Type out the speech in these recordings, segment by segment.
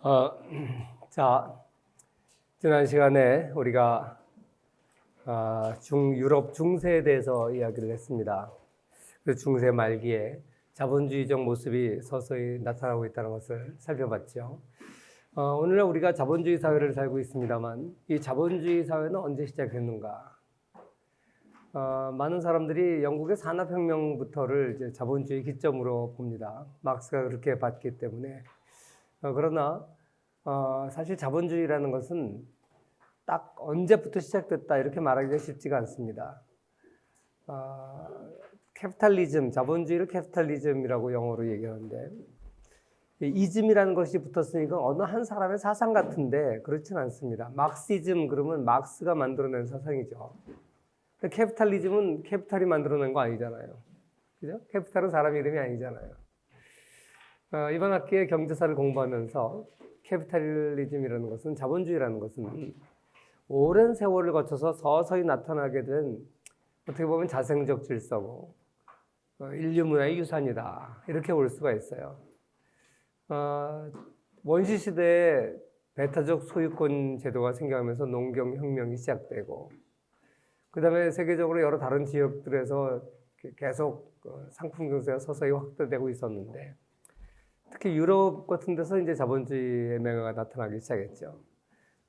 어, 자, 지난 시간에 우리가 유럽 중세에 대해서 이야기를 했습니다. 그 중세 말기에 자본주의적 모습이 서서히 나타나고 있다는 것을 살펴봤죠. 오늘날 우리가 자본주의 사회를 살고 있습니다만 이 자본주의 사회는 언제 시작했는가? 많은 사람들이 영국의 산업혁명부터를 이제 자본주의 기점으로 봅니다. 막스가 그렇게 봤기 때문에. 그러나 사실 자본주의라는 것은 딱 언제부터 시작됐다 이렇게 말하기가 쉽지가 않습니다. 캐피탈리즘, 자본주의를 캐피탈리즘이라고 영어로 얘기하는데 이즘이라는 것이 붙었으니까 어느 한 사람의 사상 같은데 그렇진 않습니다. 막시즘 그러면 막스가 만들어낸 사상이죠. 캐피탈리즘은 캐피탈이 만들어낸 거 아니잖아요. 그죠? 캐피탈은 사람 이름이 아니잖아요. 이번 학기에 경제사를 공부하면서 캐피탈리즘이라는 것은, 자본주의라는 것은 오랜 세월을 거쳐서 서서히 나타나게 된 어떻게 보면 자생적 질서고 인류 문화의 유산이다 이렇게 볼 수가 있어요. 원시 시대에 배타적 소유권 제도가 생겨나면서 농경혁명이 시작되고 그 다음에 세계적으로 여러 다른 지역들에서 계속 상품 경제가 서서히 확대되고 있었는데 특히 유럽 같은 데서 이제 자본주의의 명예가 나타나기 시작했죠.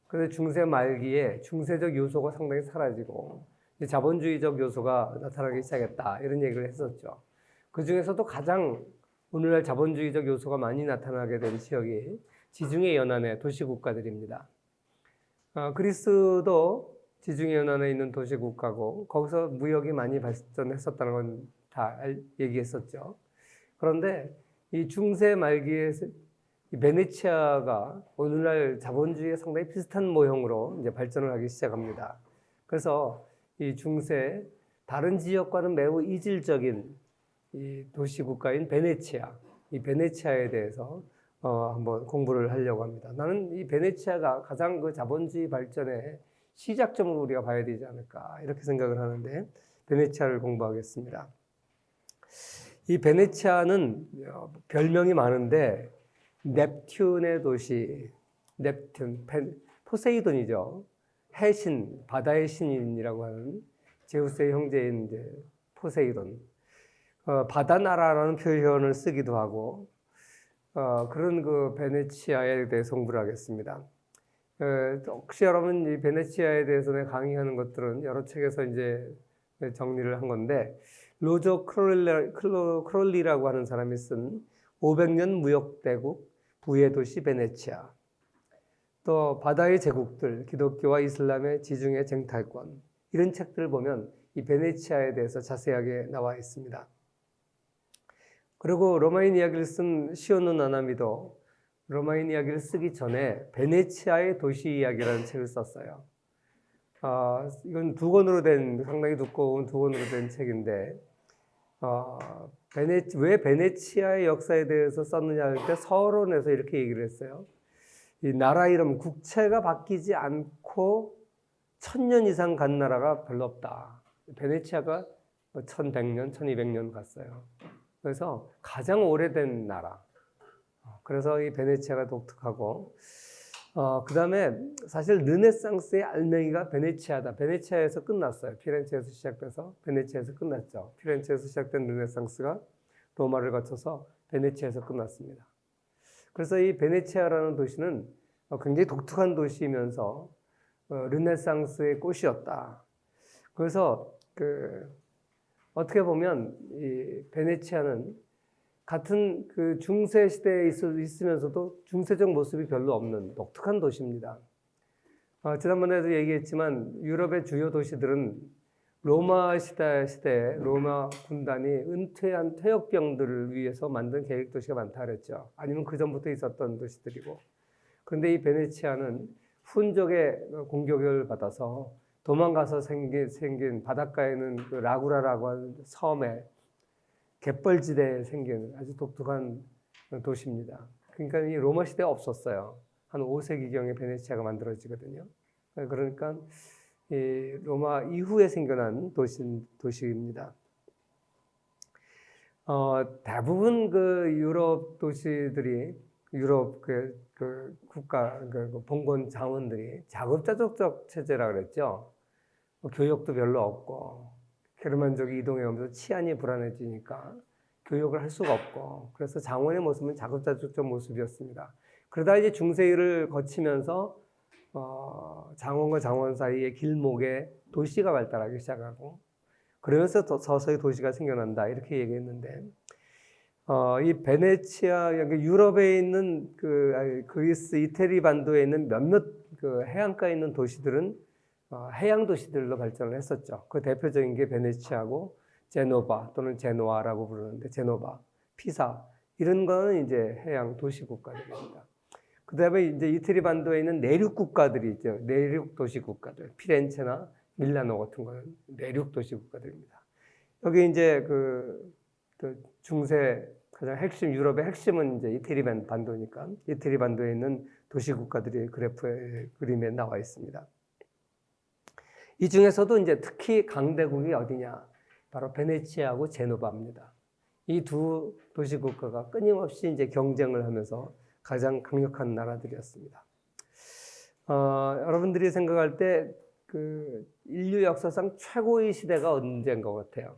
그래서 중세 말기에 중세적 요소가 상당히 사라지고 이제 자본주의적 요소가 나타나기 시작했다 이런 얘기를 했었죠. 그 중에서도 가장 오늘날 자본주의적 요소가 많이 나타나게 된 지역이 지중해 연안의 도시국가들입니다. 그리스도 지중해 연안에 있는 도시국가고 거기서 무역이 많이 발전했었다는 건 다 얘기했었죠. 그런데 이 중세 말기에 베네치아가 오늘날 자본주의에 상당히 비슷한 모형으로 이제 발전을 하기 시작합니다. 그래서 이 중세 다른 지역과는 매우 이질적인 이 도시국가인 베네치아, 이 베네치아에 대해서 한번 공부를 하려고 합니다. 나는 이 베네치아가 가장 그 자본주의 발전의 시작점으로 우리가 봐야 되지 않을까 이렇게 생각을 하는데 베네치아를 공부하겠습니다. 이 베네치아는 별명이 많은데 넵튠의 도시, 포세이돈이죠. 해신, 바다의 신인이라고 하는 제우스의 형제인 이제 포세이돈. 바다나라라는 표현을 쓰기도 하고 그런 그 베네치아에 대해서 공부를 하겠습니다. 혹시 여러분 이 베네치아에 대해서 강의하는 것들은 여러 책에서 이제 정리를 한 건데 로저 크롤리라고 하는 사람이 쓴 500년 무역대국 부의 도시 베네치아, 또 바다의 제국들, 기독교와 이슬람의 지중해 쟁탈권 이런 책들을 보면 이 베네치아에 대해서 자세하게 나와 있습니다. 그리고 로마인 이야기를 쓴 시오노 나나미도 로마인 이야기를 쓰기 전에 베네치아의 도시 이야기라는 책을 썼어요. 이건 두 권으로 된 상당히 두꺼운 두 권으로 된 책인데 왜 베네치아의 역사에 대해서 썼느냐 할 때 서론에서 이렇게 얘기를 했어요. 이 나라 이름, 국채가 바뀌지 않고 1000년 이상 간 나라가 별로 없다. 베네치아가 1100년, 1200년 갔어요. 그래서 가장 오래된 나라. 그래서 이 베네치아가 독특하고 그 다음에 사실 르네상스의 알맹이가 베네치아다. 베네치아에서 끝났어요. 피렌체에서 시작돼서 베네치아에서 끝났죠. 피렌체에서 시작된 르네상스가 로마를 거쳐서 베네치아에서 끝났습니다. 그래서 이 베네치아라는 도시는 굉장히 독특한 도시이면서 르네상스의 꽃이었다. 그래서 어떻게 보면 이 베네치아는 같은 그 중세 시대에 있으면서도 중세적 모습이 별로 없는 독특한 도시입니다. 지난번에도 얘기했지만 유럽의 주요 도시들은 로마 시대에 로마 군단이 은퇴한 퇴역병들을 위해서 만든 계획 도시가 많다 그랬죠. 아니면 그 전부터 있었던 도시들이고. 그런데 이 베네치아는 훈적의 공격을 받아서 도망가서 생긴 바닷가에는 그 라구라라고 하는 섬에 갯벌지대에 생긴 아주 독특한 도시입니다. 그러니까 이 로마 시대에 없었어요. 한 5세기경에 베네치아가 만들어지거든요. 그러니까 이 로마 이후에 생겨난 도시입니다. 대부분 그 유럽 도시들이 유럽 그 국가 그 봉건 장원들이 자급자족적 체제라 그랬죠. 교육도 별로 없고 게르만족이 이동해 오면서 치안이 불안해지니까 교육을 할 수가 없고 그래서 장원의 모습은 자급자족적 모습이었습니다. 그러다 이제 중세를 거치면서 장원과 장원 사이의 길목에 도시가 발달하기 시작하고 그러면서 서서히 도시가 생겨난다 이렇게 얘기했는데 이 베네치아 유럽에 있는 그 그리스 이태리 반도에 있는 몇몇 그 해안가에 있는 도시들은 해양 도시들로 발전을 했었죠. 그 대표적인 게 베네치아고 제노바 또는 제노아라고 부르는데 제노바, 피사 이런 거는 이제 해양 도시 국가들입니다. 그다음에 이제 이태리 반도에 있는 내륙 국가들이 있죠. 내륙 도시 국가들, 피렌체나 밀라노 같은 거는 내륙 도시 국가들입니다. 여기 이제 그 중세 가장 핵심 유럽의 핵심은 이제 이태리 반도니까 이태리 반도에 있는 도시 국가들이 그래프의 그림에 나와 있습니다. 이 중에서도 이제 특히 강대국이 어디냐? 바로 베네치아하고 제노바입니다. 이 두 도시 국가가 끊임없이 이제 경쟁을 하면서 가장 강력한 나라들이었습니다. 여러분들이 생각할 때 그 인류 역사상 최고의 시대가 언제인 것 같아요?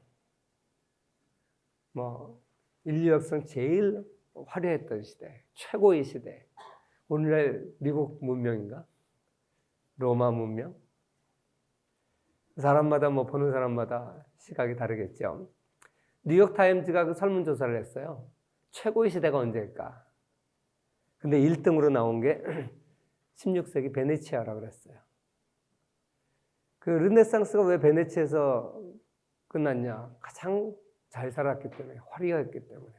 뭐 인류 역사상 제일 화려했던 시대, 최고의 시대. 오늘날 미국 문명인가? 로마 문명? 사람마다 뭐 보는 사람마다 시각이 다르겠죠. 뉴욕 타임즈가 그 설문조사를 했어요. 최고의 시대가 언제일까? 근데 1등으로 나온 게 16세기 베네치아라고 그랬어요. 그 르네상스가 왜 베네치아에서 끝났냐? 가장 잘 살았기 때문에, 화려했기 때문에.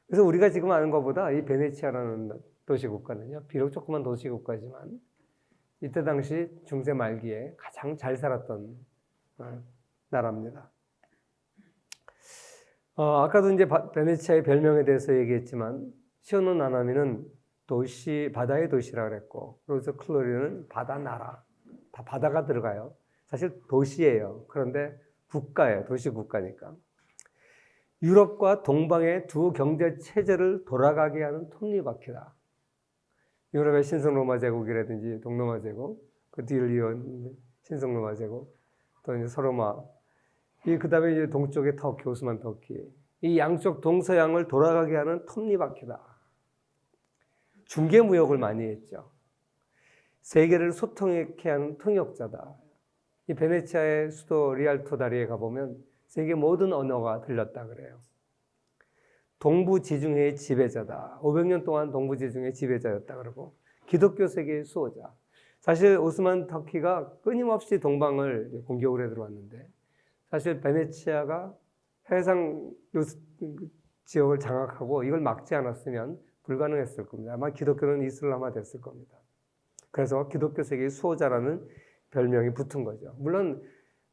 그래서 우리가 지금 아는 것보다 이 베네치아라는 도시국가는요, 비록 조그만 도시국가지만 이때 당시 중세 말기에 가장 잘 살았던 나라입니다. 아까도 이제 베네치아의 별명에 대해서 얘기했지만 시오노 나나미는 도시, 바다의 도시라 그랬고 로즈 클로리는 바다 나라, 다 바다가 들어가요. 사실 도시예요. 그런데 국가예요. 도시 국가니까. 유럽과 동방의 두 경제 체제를 돌아가게 하는 톱니바퀴다. 유럽의 신성로마 제국이라든지 동로마 제국, 그 뒤를 이은 신성로마 제국, 또 이제 서로마, 그 다음에 이제 동쪽의 터키, 오스만 터키, 이 양쪽 동서양을 돌아가게 하는 톱니바퀴다. 중개 무역을 많이 했죠. 세계를 소통케 하는 통역자다. 이 베네치아의 수도 리알토 다리에 가보면 세계 모든 언어가 들렸다 그래요. 동부지중해의 지배자다. 500년 동안 동부지중해 지배자였다 그러고 기독교 세계의 수호자. 사실 오스만 터키가 끊임없이 동방을 공격을 해 들어왔는데 사실 베네치아가 해상 지역을 장악하고 이걸 막지 않았으면 불가능했을 겁니다. 아마 기독교는 이슬람화 됐을 겁니다. 그래서 기독교 세계의 수호자라는 별명이 붙은 거죠. 물론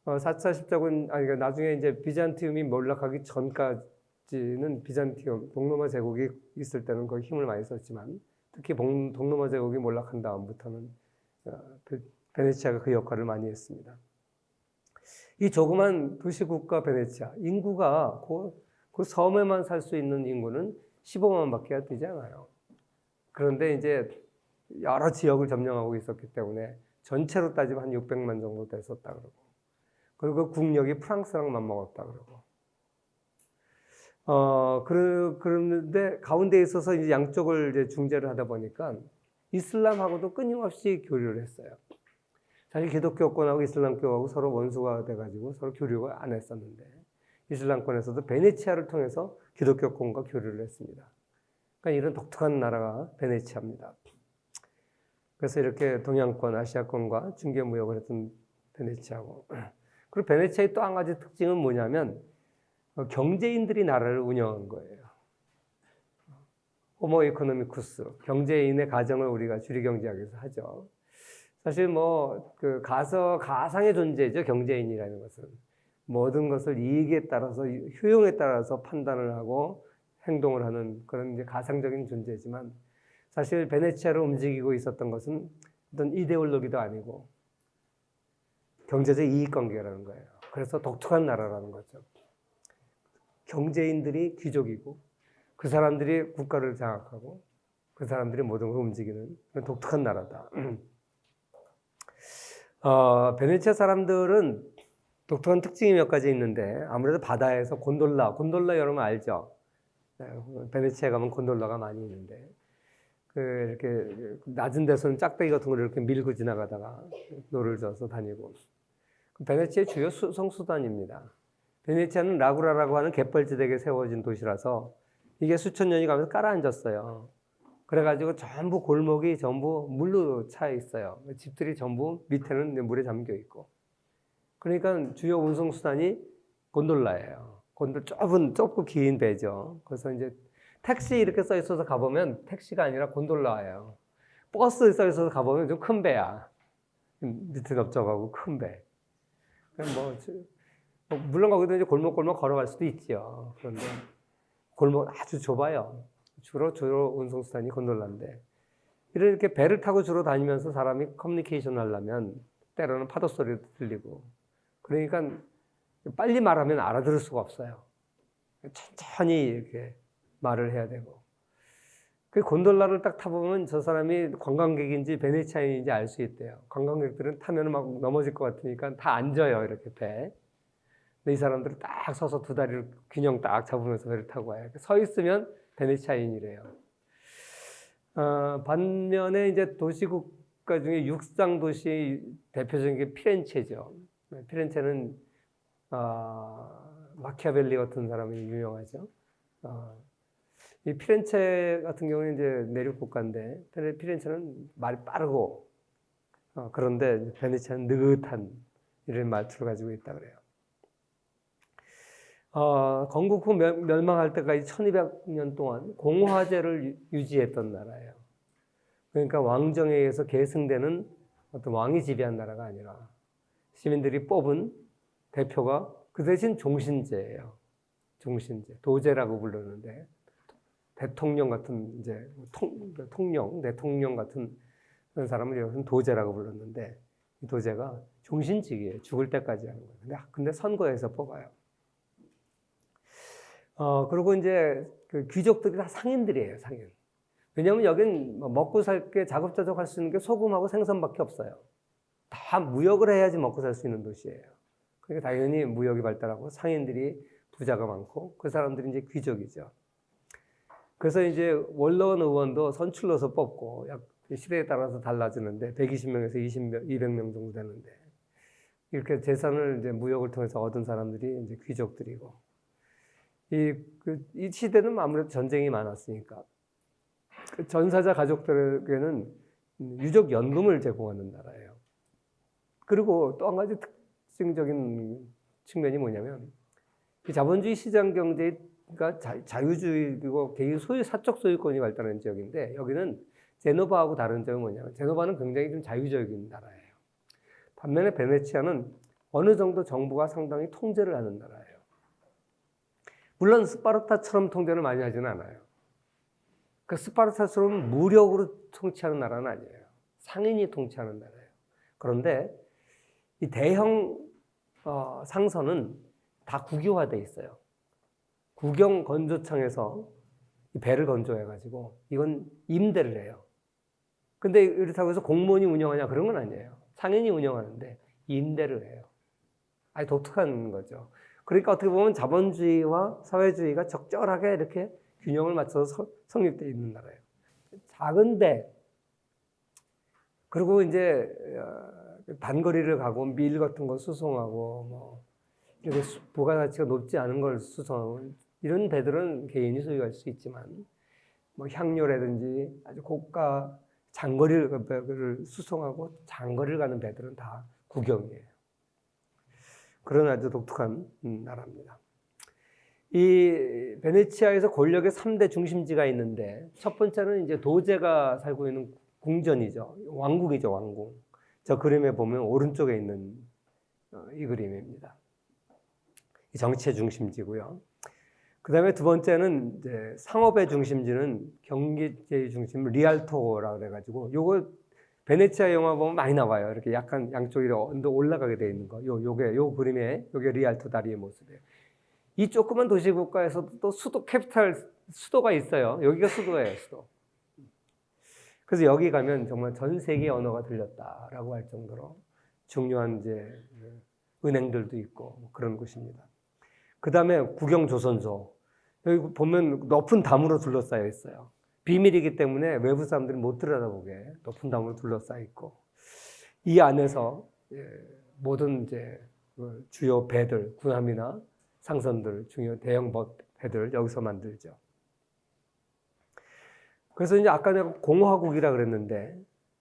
4차 십자군 나중에 이제 비잔티움이 몰락하기 전까지는 비잔티움, 동로마 제국이 있을 때는 거의 힘을 많이 썼지만 특히 동로마 제국이 몰락한 다음부터는 베네치아가 그 역할을 많이 했습니다. 이 조그만 도시국가 베네치아, 인구가 그 섬에만 살 수 있는 인구는 15만밖에 되지 않아요. 그런데 이제 여러 지역을 점령하고 있었기 때문에 전체로 따지면 한 600만 정도 됐었다 그러고 그리고 그 국력이 프랑스랑 맞먹었다 그러고 그런데 가운데 있어서 이제 양쪽을 이제 중재를 하다 보니까 이슬람하고도 끊임없이 교류를 했어요. 사실 기독교권하고 이슬람교하고 서로 원수가 돼가지고 서로 교류를 안 했었는데 이슬람권에서도 베네치아를 통해서 기독교권과 교류를 했습니다. 그러니까 이런 독특한 나라가 베네치아입니다. 그래서 이렇게 동양권, 아시아권과 중개무역을 했던 베네치아고 그리고 베네치아의 또 한 가지 특징은 뭐냐면 경제인들이 나라를 운영한 거예요. 호모 이코노미쿠스, 경제인의 가정을 우리가 주리경제학에서 하죠. 사실 뭐 그 가상의 존재죠. 경제인이라는 것은 모든 것을 이익에 따라서 효용에 따라서 판단을 하고 행동을 하는 그런 이제 가상적인 존재지만 사실 베네치아를 움직이고 있었던 것은 어떤 이데올로기도 아니고 경제적 이익관계라는 거예요. 그래서 독특한 나라라는 거죠. 경제인들이 귀족이고 그 사람들이 국가를 장악하고 그 사람들이 모든 걸 움직이는 독특한 나라다. 베네치아 사람들은 독특한 특징이 몇 가지 있는데 아무래도 바다에서 곤돌라 여러분 알죠? 베네치아에 가면 곤돌라가 많이 있는데 이렇게 낮은 데서는 짝대기 같은 걸 이렇게 밀고 지나가다가 노를 져서 다니고. 베네치아의 주요 성수단입니다. 베네치아는 라구라라고 하는 갯벌지대에 세워진 도시라서 이게 수천 년이 가면서 깔아앉았어요. 그래가지고 전부 골목이 전부 물로 차 있어요. 집들이 전부 밑에는 물에 잠겨 있고. 그러니까 주요 운송수단이 곤돌라예요. 좁고 긴 배죠. 그래서 이제 택시 이렇게 써 있어서 가보면 택시가 아니라 곤돌라예요. 버스 써 있어서 가보면 좀 큰 배야. 밑에 넓적하고 큰 배. 물론 거기도 이제 골목골목 걸어갈 수도 있죠. 그런데 골목 아주 좁아요. 주로 운송수단이 곤돌라인데 이렇게 배를 타고 주로 다니면서 사람이 커뮤니케이션 하려면 때로는 파도 소리도 들리고 그러니까 빨리 말하면 알아들을 수가 없어요. 천천히 이렇게 말을 해야 되고 그 곤돌라를 딱 타보면 저 사람이 관광객인지 베네치아인인지 알 수 있대요. 관광객들은 타면 막 넘어질 것 같으니까 다 앉아요, 이렇게 배. 근데 이 사람들은 딱 서서 두 다리를 균형 딱 잡으면서 배를 타고 와요. 서 있으면 베네치아인이래요. 반면에 이제 도시국가 중에 육상 도시 대표적인 게 피렌체죠. 피렌체는 마키아벨리 같은 사람이 유명하죠. 이 피렌체 같은 경우는 이제 내륙 국가인데 피렌체는 말이 빠르고 그런데 베네치아는 느긋한 이런 말투를 가지고 있다 그래요. 건국 후 멸망할 때까지 1200년 동안 공화제를 유지했던 나라예요. 그러니까 왕정에 의해서 계승되는 어떤 왕이 지배한 나라가 아니라 시민들이 뽑은 대표가 그 대신 종신제예요. 종신제, 도제라고 부르는데 대통령 같은 이제 대통령 같은 그런 사람을 여기서는 도제라고 불렀는데 이 도제가 종신직이에요. 죽을 때까지 하는 거예요. 근데 선거에서 뽑아요. 그리고 이제 그 귀족들이 다 상인들이에요, 상인. 왜냐하면 여긴 먹고 살 게 자급자족할 수 있는 게 소금하고 생선밖에 없어요. 다 무역을 해야지 먹고 살 수 있는 도시예요. 그러니까 당연히 무역이 발달하고 상인들이 부자가 많고 그 사람들이 이제 귀족이죠. 그래서 이제 원로원 의원도 선출로서 뽑고 시대에 따라서 달라지는데 120명에서 200명 정도 되는데 이렇게 재산을 이제 무역을 통해서 얻은 사람들이 이제 귀족들이고 이 시대는 아무래도 전쟁이 많았으니까 그 전사자 가족들에게는 유족 연금을 제공하는 나라예요. 그리고 또 한 가지 특징적인 측면이 뭐냐면 이 자본주의 시장 경제가 자유주의고 개인 소유 사적 소유권이 발달한 지역인데 여기는 제노바하고 다른 점은 뭐냐면 제노바는 굉장히 좀 자유적인 나라예요. 반면에 베네치아는 어느 정도 정부가 상당히 통제를 하는 나라예요. 물론 스파르타처럼 통제를 많이 하지는 않아요. 그 스파르타처럼 무력으로 통치하는 나라는 아니에요. 상인이 통치하는 나라예요. 그런데 이 대형 상선은 다 국유화되어 있어요. 국영 건조창에서 배를 건조해가지고 이건 임대를 해요. 근데 이렇다고 해서 공무원이 운영하냐 그런 건 아니에요. 상인이 운영하는데 임대를 해요. 아주 독특한 거죠. 그러니까 어떻게 보면 자본주의와 사회주의가 적절하게 이렇게 균형을 맞춰서 성립되어 있는 나라예요. 작은데 그리고 이제 단거리를 가고 밀 같은 거 수송하고 뭐 이렇게 부가가치가 높지 않은 걸 수송하고 이런 배들은 개인이 소유할 수 있지만 뭐 향료라든지 아주 고가 장거리를 수송하고 장거리를 가는 배들은 다 국영이에요. 그런 아주 독특한 나라입니다. 이 베네치아에서 권력의 3대 중심지가 있는데 첫 번째는 이제 도제가 살고 있는 궁전이죠. 왕궁이죠, 왕궁. 저 그림에 보면 오른쪽에 있는 이 그림입니다. 이 정치의 중심지고요. 그 다음에 두 번째는 이제 상업의 중심지는 경제의 중심, 리알토라고 그래가지고 요거 베네치아 영화 보면 많이 나와요. 이렇게 약간 양쪽이 언덕 올라가게 돼 있는 거. 요 그림에 요게 리알토 다리의 모습이에요. 이 조그만 도시 국가에서도 또 수도 캐피탈 수도가 있어요. 여기가 수도예요, 수도. 그래서 여기 가면 정말 전 세계 언어가 들렸다라고 할 정도로 중요한 이제 은행들도 있고 그런 곳입니다. 그 다음에 국영조선소. 여기 보면 높은 담으로 둘러싸여 있어요. 비밀이기 때문에 외부 사람들이 못 들여다보게 높은 담으로 둘러싸여 있고, 이 안에서 모든 이제 주요 배들, 군함이나 상선들, 중요 대형 배들 여기서 만들죠. 그래서 이제 아까 내가 공화국이라 그랬는데,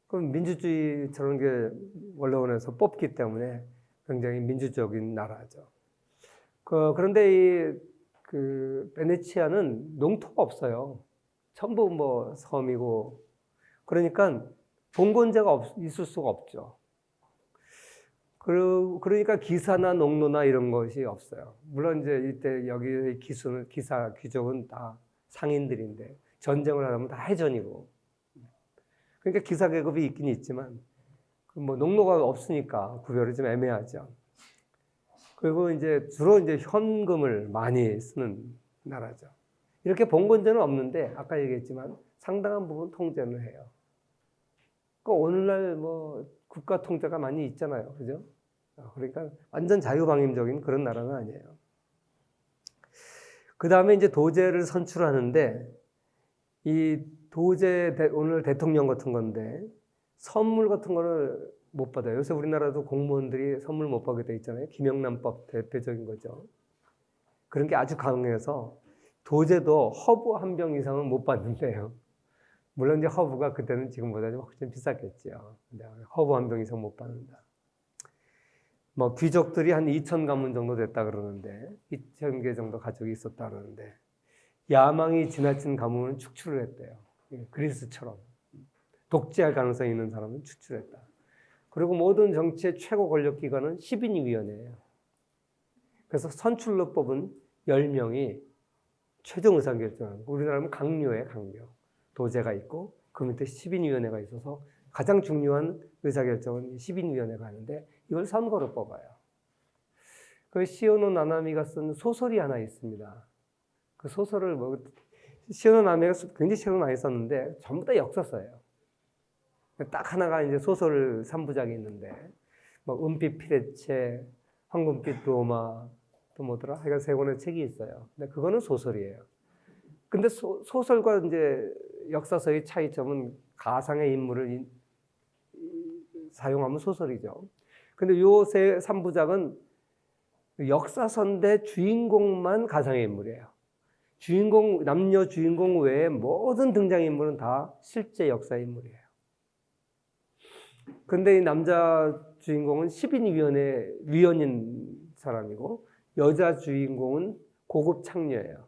그럼 민주주의처럼 게 원로원에서 뽑기 때문에 굉장히 민주적인 나라죠. 그런데 베네치아는 농토가 없어요. 전부 뭐 섬이고, 그러니까 봉건제가 있을 수가 없죠. 그러니까 기사나 농노나 이런 것이 없어요. 물론 이제 이때 여기 기사, 귀족은 다 상인들인데, 전쟁을 하려면 다 해전이고. 그러니까 기사 계급이 있긴 있지만, 뭐 농노가 없으니까 구별이 좀 애매하죠. 그리고 이제 주로 이제 현금을 많이 쓰는 나라죠. 이렇게 봉건제는 없는데, 아까 얘기했지만 상당한 부분 통제를 해요. 오늘날 뭐 국가 통제가 많이 있잖아요. 그죠? 그러니까 완전 자유방임적인 그런 나라는 아니에요. 그 다음에 이제 도제를 선출하는데, 이 도제, 오늘 대통령 같은 건데, 선물 같은 거를 못 받아요. 요새 우리나라도 공무원들이 선물 못 받게 돼 있잖아요. 김영란법 대표적인 거죠. 그런 게 아주 강해서 도제도 허브 한 병 이상은 못 받는데요. 물론 이제 허브가 그때는 지금보다 좀 훨씬 비쌌겠죠. 허브 한 병 이상 못 받는다. 뭐 귀족들이 한 2,000 가문 정도 됐다 그러는데, 2,000개 정도 가족이 있었다 그러는데, 야망이 지나친 가문은 축출을 했대요. 그리스처럼 독재할 가능성이 있는 사람은 축출했다. 그리고 모든 정치의 최고 권력 기관은 10인위원회예요. 그래서 선출로 뽑은 10명이 최종 의사결정을, 우리나라는 강요예요, 강요. 도제가 있고 그 밑에 10인위원회가 있어서 가장 중요한 의사결정은 10인위원회가 하는데, 이걸 선거로 뽑아요. 그 시오노 나나미가 쓴 소설이 하나 있습니다. 그 소설을 시오노 나나미가 굉장히 책을 많이 썼는데 전부 다 역사서예요. 딱 하나가 이제 소설 3부작이 있는데, 뭐 은빛 피레체, 황금빛 로마, 또 뭐더라? 하여간 3권의 책이 있어요. 근데 그거는 소설이에요. 근데 소설과 이제 역사서의 차이점은 가상의 인물을 사용하면 소설이죠. 근데 요 3부작은 역사서인데 주인공만 가상의 인물이에요. 남녀 주인공 외에 모든 등장인물은 다 실제 역사 인물이에요. 근데 이 남자 주인공은 10인위원회 위원인 사람이고, 여자 주인공은 고급 창녀예요.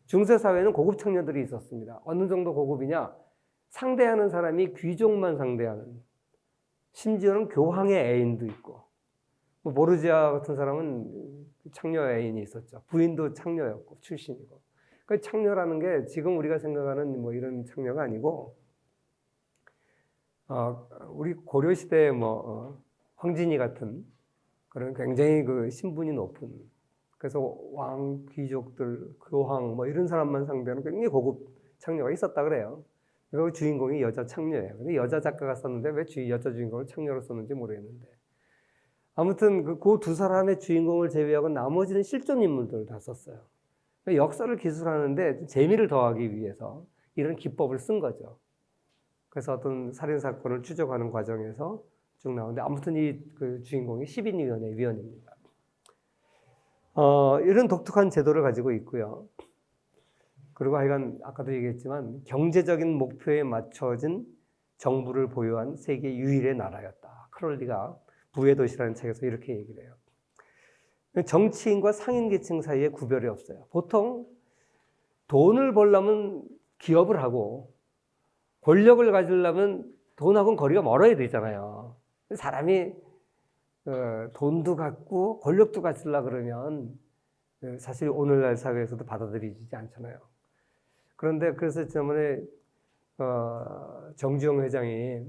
중세 사회는 고급 창녀들이 있었습니다. 어느 정도 고급이냐? 상대하는 사람이 귀족만 상대하는, 심지어는 교황의 애인도 있고, 뭐 보르지아 같은 사람은 창녀 애인이 있었죠. 부인도 창녀였고 출신이고. 그 창녀라는 게 지금 우리가 생각하는 뭐 이런 창녀가 아니고, 우리 고려 시대에 황진이 같은 그런 굉장히 그 신분이 높은, 그래서 왕, 귀족들, 교황 뭐 이런 사람만 상대하는 굉장히 고급 창녀가 있었다 그래요. 그 주인공이 여자 창녀예요. 근데 여자 작가가 썼는데 왜 여자 주인공을 창녀로 썼는지 모르겠는데, 아무튼 그 두 사람의 주인공을 제외하고 나머지는 실존 인물들을 다 썼어요. 역사를 기술하는데 재미를 더하기 위해서 이런 기법을 쓴 거죠. 그래서 어떤 살인 사건을 추적하는 과정에서 쭉 나오는데, 아무튼 이 그 주인공이 10인위원회 위원입니다. 이런 독특한 제도를 가지고 있고요. 그리고 하여간 아까도 얘기했지만 경제적인 목표에 맞춰진 정부를 보유한 세계 유일의 나라였다. 크롤리가 부의 도시라는 책에서 이렇게 얘기를 해요. 정치인과 상인 계층 사이에 구별이 없어요. 보통 돈을 벌려면 기업을 하고, 권력을 가지려면 돈하고는 거리가 멀어야 되잖아요. 사람이 돈도 갖고 권력도 가지려고 그러면 사실 오늘날 사회에서도 받아들이지 않잖아요. 그런데 그래서 저번에 정주영 회장이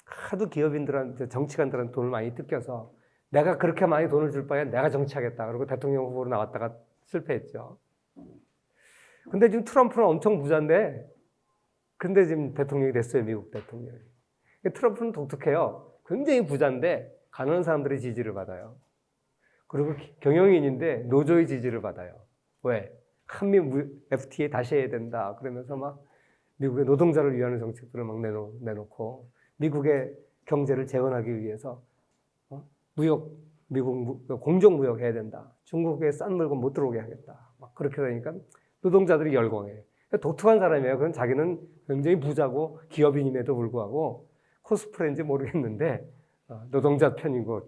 하도 기업인들한테, 정치관들한테 돈을 많이 뜯겨서 내가 그렇게 많이 돈을 줄 바에 내가 정치하겠다. 그리고 대통령 후보로 나왔다가 실패했죠. 근데 지금 트럼프는 엄청 부자인데, 근데 지금 대통령이 됐어요, 미국 대통령이. 트럼프는 독특해요. 굉장히 부자인데 가난한 사람들의 지지를 받아요. 그리고 경영인인데 노조의 지지를 받아요. 왜? 한미 FTA 다시 해야 된다. 그러면서 막 미국의 노동자를 위한 정책들을 막 내놓고 미국의 경제를 재건하기 위해서 미국 공정 무역 해야 된다. 중국에 싼 물건 못 들어오게 하겠다. 막 그렇게 되니까 노동자들이 열광해. 독특한 사람이에요. 그건 자기는 굉장히 부자고 기업인임에도 불구하고 코스프레인지 모르겠는데 노동자 편인 것,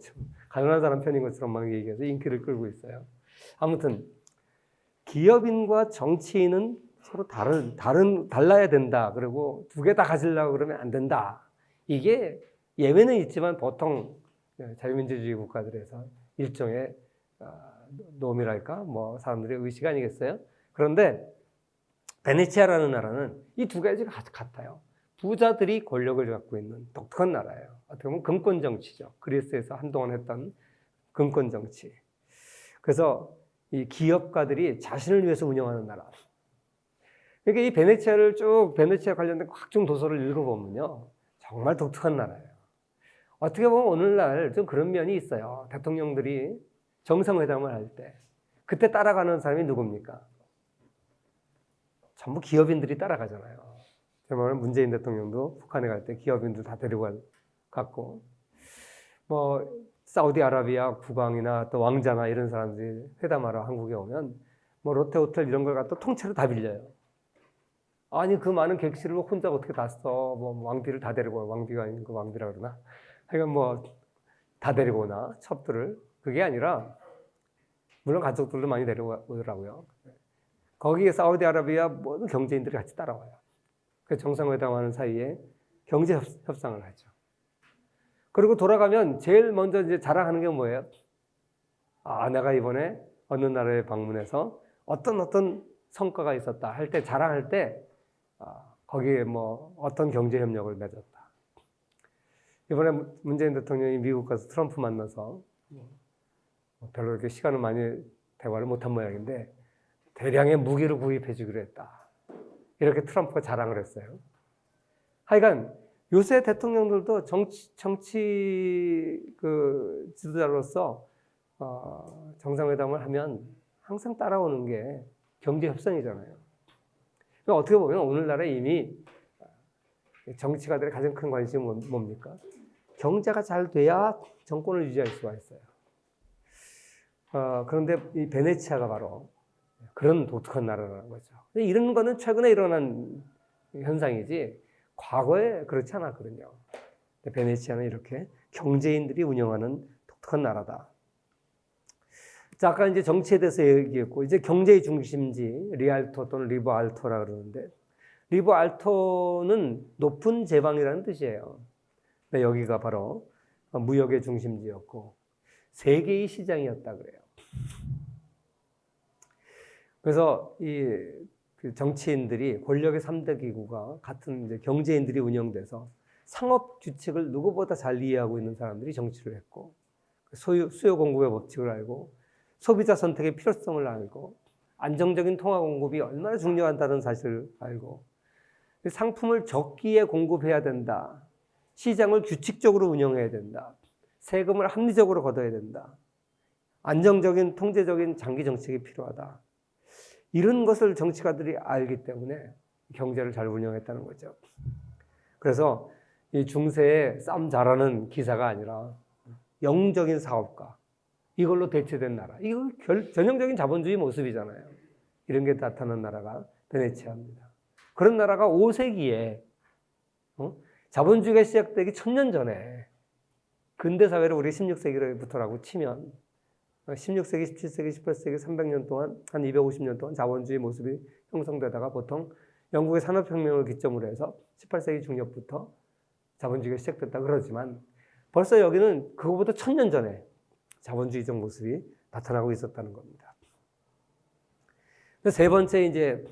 가난한 사람 편인 것처럼 막 얘기해서 인기를 끌고 있어요. 아무튼 기업인과 정치인은 서로 달라야 된다. 그리고 두 개 다 가지려고 그러면 안 된다. 이게 예외는 있지만 보통 자유민주주의 국가들에서 일종의 놈이랄까 뭐 사람들의 의식 아니겠어요? 그런데 베네치아라는 나라는 이 두 가지가 같아요. 부자들이 권력을 갖고 있는 독특한 나라예요. 어떻게 보면 금권 정치죠. 그리스에서 한동안 했던 금권 정치. 그래서 이 기업가들이 자신을 위해서 운영하는 나라. 그러니까 이 베네치아 관련된 각종 도서를 읽어보면요. 정말 독특한 나라예요. 어떻게 보면 오늘날 좀 그런 면이 있어요. 대통령들이 정상회담을 할 때. 그때 따라가는 사람이 누굽니까? 전부 기업인들이 따라가잖아요. 정말 문재인 대통령도 북한에 갈 때 기업인들 다 데리고 갔고, 뭐, 사우디아라비아 국왕이나 또 왕자나 이런 사람들이 회담하러 한국에 오면, 뭐, 롯데호텔 이런 걸 갖다 통째로 다 빌려요. 아니, 그 많은 객실을 혼자 어떻게 다 써? 뭐, 왕비를 다 데리고 와. 왕비가 아닌 그 왕비라 그러나? 하여간 뭐, 다 데리고 오나? 첩들을. 그게 아니라, 물론 가족들도 많이 데려오더라고요. 거기에 사우디아라비아 모든 경제인들이 같이 따라와요. 그 정상회담하는 사이에 경제 협상을 하죠. 그리고 돌아가면 제일 먼저 이제 자랑하는 게 뭐예요? 내가 이번에 어느 나라에 방문해서 어떤 성과가 있었다 할 때 자랑할 때 거기에 뭐 어떤 경제 협력을 맺었다. 이번에 문재인 대통령이 미국 가서 트럼프 만나서 별로 이렇게 시간을 많이 대화를 못한 모양인데 대량의 무기를 구입해 주기로 했다. 이렇게 트럼프가 자랑을 했어요. 하여간 요새 대통령들도 정치 그 지도자로서 정상회담을 하면 항상 따라오는 게 경제 협상이잖아요. 그러니까 어떻게 보면 오늘날에 이미 정치가들의 가장 큰 관심은 뭡니까? 경제가 잘 돼야 정권을 유지할 수가 있어요. 그런데 이 베네치아가 바로 그런 독특한 나라라는 거죠. 이런 거는 최근에 일어난 현상이지 과거에 그렇지 않았거든요. 베네치아는 이렇게 경제인들이 운영하는 독특한 나라다. 자, 아까 이제 정치에 대해서 얘기했고, 이제 경제의 중심지, 리알토 또는 리버알토라 그러는데, 리버알토는 높은 제방이라는 뜻이에요. 근데 여기가 바로 무역의 중심지였고, 세계의 시장이었다 그래요. 그래서 이 정치인들이 권력의 3대 기구가 같은 이제 경제인들이 운영돼서 상업 규칙을 누구보다 잘 이해하고 있는 사람들이 정치를 했고, 수요 공급의 법칙을 알고, 소비자 선택의 필요성을 알고, 안정적인 통화 공급이 얼마나 중요하다는 사실을 알고, 상품을 적기에 공급해야 된다. 시장을 규칙적으로 운영해야 된다. 세금을 합리적으로 걷어야 된다. 안정적인 통제적인 장기 정책이 필요하다. 이런 것을 정치가들이 알기 때문에 경제를 잘 운영했다는 거죠. 그래서 이 중세에 쌈 잘하는 기사가 아니라 영적인 사업가, 이걸로 대체된 나라. 이거 전형적인 자본주의 모습이잖아요. 이런 게 나타난 나라가 베네치아입니다. 그런 나라가 5세기에 자본주의가 시작되기 1000년 전에 근대 사회를 우리 16세기부터라고 치면 16세기, 17세기, 18세기 300년 동안 한 250년 동안 자본주의 모습이 형성되다가 보통 영국의 산업혁명을 기점으로 해서 18세기 중엽부터 자본주의가 시작됐다 그러지만 벌써 여기는 그거보다 1000년 전에 자본주의적 모습이 나타나고 있었다는 겁니다. 세 번째 이제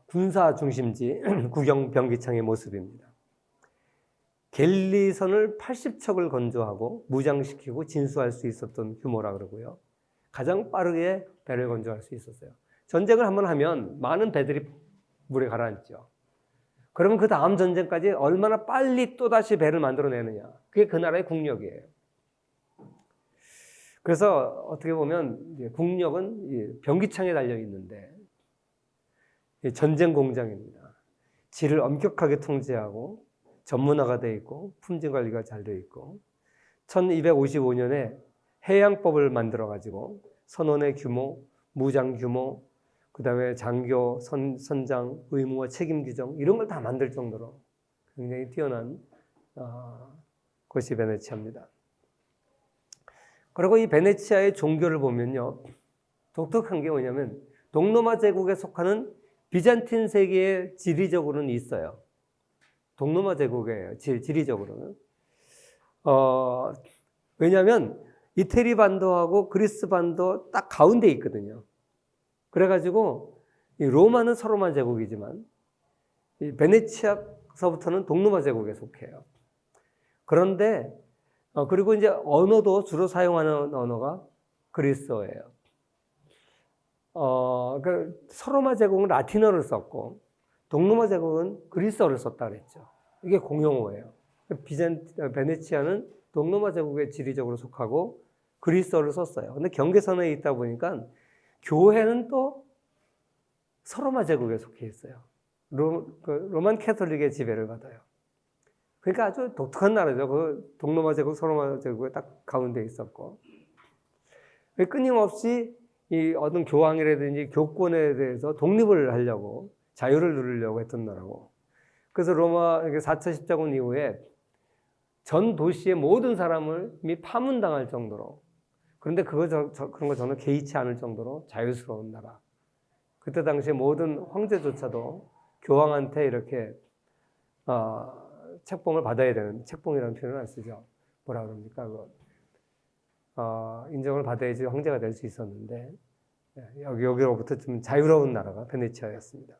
군사 중심지 국영 병기창의 모습입니다. 갤리선을 80척을 건조하고 무장시키고 진수할 수 있었던 규모라 그러고요. 가장 빠르게 배를 건조할 수 있었어요. 전쟁을 한번 하면 많은 배들이 물에 가라앉죠. 그러면 그 다음 전쟁까지 얼마나 빨리 또다시 배를 만들어내느냐. 그게 그 나라의 국력이에요. 그래서 어떻게 보면 국력은 변기창에 달려 있는데 전쟁 공장입니다. 질을 엄격하게 통제하고 전문화가 되어 있고 품질 관리가 잘 되어 있고 1255년에 해양법을 만들어 가지고 선원의 규모, 무장 규모, 그 다음에 장교, 선장, 의무와 책임 규정 이런 걸 다 만들 정도로 굉장히 뛰어난 곳이 베네치아입니다. 그리고 이 베네치아의 종교를 보면요. 독특한 게 뭐냐면 동로마 제국에 속하는 비잔틴 세계에 지리적으로는 있어요. 동로마 제국에 지리적으로는. 왜냐하면 이태리 반도하고 그리스 반도 딱 가운데 있거든요. 그래가지고 이 로마는 서로마 제국이지만 이 베네치아서부터는 동로마 제국에 속해요. 그런데 그리고 이제 언어도 주로 사용하는 언어가 그리스어예요. 그러니까 서로마 제국은 라틴어를 썼고 동로마 제국은 그리스어를 썼다 그랬죠. 이게 공용어예요. 베네치아는 동로마 제국에 지리적으로 속하고 그리스어를 썼어요. 근데 경계선에 있다 보니까 교회는 또 서로마 제국에 속해 있어요. 로만 캐톨릭의 지배를 받아요. 그러니까 아주 독특한 나라죠. 그 동로마 제국, 서로마 제국에 딱 가운데 있었고. 끊임없이 이 어떤 교황이라든지 교권에 대해서 독립을 하려고 자유를 누리려고 했던 나라고. 그래서 로마 4차 십자군 이후에 전 도시의 모든 사람을 이미 파문당할 정도로, 그런데 그런 거 전혀 개의치 않을 정도로 자유스러운 나라. 그때 당시에 모든 황제조차도 교황한테 이렇게 책봉을 받아야 되는, 책봉이라는 표현을 안 쓰죠. 뭐라 그럽니까? 인정을 받아야지 황제가 될 수 있었는데 여기로부터 좀 자유로운 나라가 베네치아였습니다.